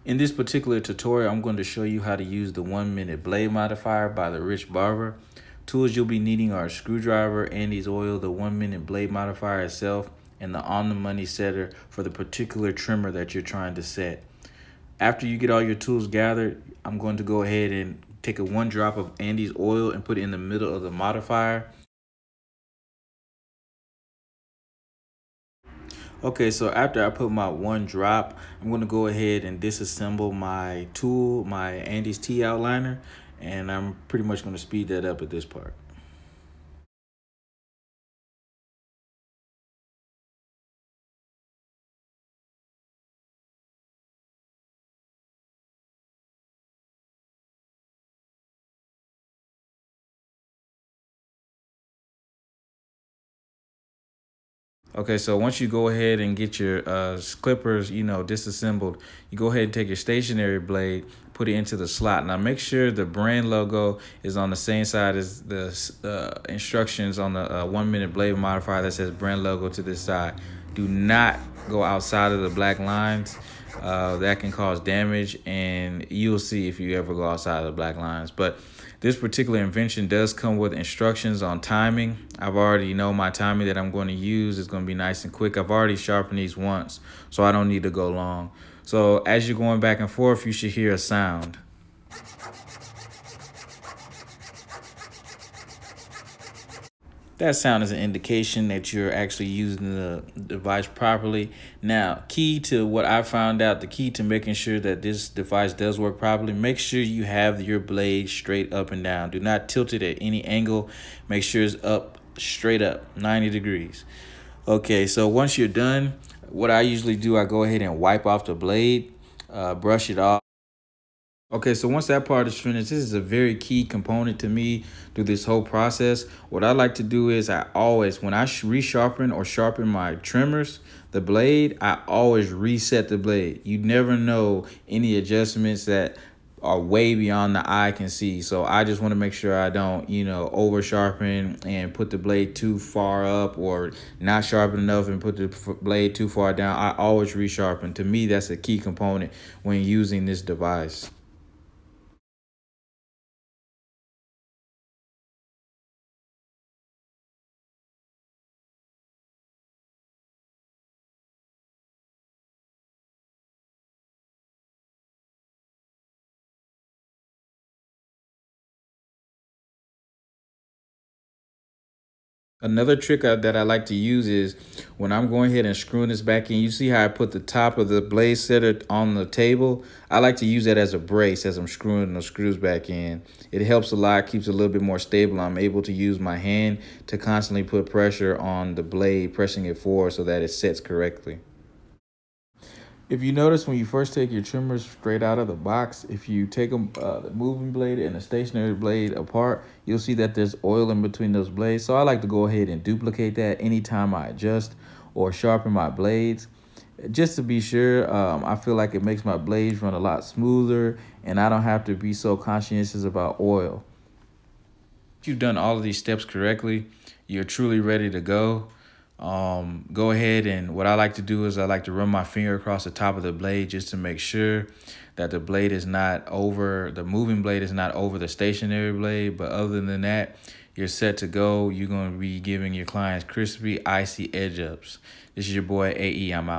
In this particular tutorial, I'm going to show you how to use the 1-minute blade modifier by the Rich Barber. Tools you'll be needing are a screwdriver, Andis oil, the 1-minute blade modifier itself, and the on-the-money setter for the particular trimmer that you're trying to set. After you get all your tools gathered, I'm going to go ahead and take 1 drop of Andis oil and put it in the middle of the modifier. Okay, so after I put my 1 drop, I'm going to go ahead and disassemble my tool, my Andis T outliner, and I'm pretty much going to speed that up at this part. Okay, so once you go ahead and get your clippers, disassembled, you go ahead and take your stationary blade, put it into the slot. Now make sure the brand logo is on the same side as the instructions on the 1-minute blade modifier that says brand logo to this side. Do not go outside of the black lines. That can cause damage, and you'll see if you ever go outside of the black lines. But this particular invention does come with instructions on timing. I've already know my timing that I'm going to use is going to be nice and quick. I've already sharpened these once, so I don't need to go long. So as you're going back and forth, you should hear a sound. That sound is an indication that you're actually using the device properly. Now, key to what I found out, the key to making sure that this device does work properly, make sure you have your blade straight up and down. Do not tilt it at any angle. Make sure it's up, straight up, 90 degrees. Okay, so once you're done, what I usually do, I go ahead and wipe off the blade, brush it off. Okay, so once that part is finished, this is a very key component to me through this whole process. What I like to do is I always, when I resharpen or sharpen my trimmers, the blade, I always reset the blade. You never know any adjustments that are way beyond the eye can see. So I just want to make sure I don't, over sharpen and put the blade too far up, or not sharpen enough and put the blade too far down. I always resharpen. To me, that's a key component when using this device. Another trick that I like to use is when I'm going ahead and screwing this back in, you see how I put the top of the blade setter on the table? I like to use that as a brace as I'm screwing the screws back in. It helps a lot, keeps it a little bit more stable. I'm able to use my hand to constantly put pressure on the blade, pressing it forward so that it sets correctly. If you notice when you first take your trimmers straight out of the box, if you take them, the moving blade and the stationary blade apart, you'll see that there's oil in between those blades. So I like to go ahead and duplicate that anytime I adjust or sharpen my blades. Just to be sure, I feel like it makes my blades run a lot smoother and I don't have to be so conscientious about oil. If you've done all of these steps correctly, you're truly ready to go. Go ahead, and what I like to do is I like to run my finger across the top of the blade just to make sure that the blade is not over, the moving blade is not over the stationary blade. But other than that, you're set to go. You're going to be giving your clients crispy, icy edge ups. This is your boy AE. I'm out.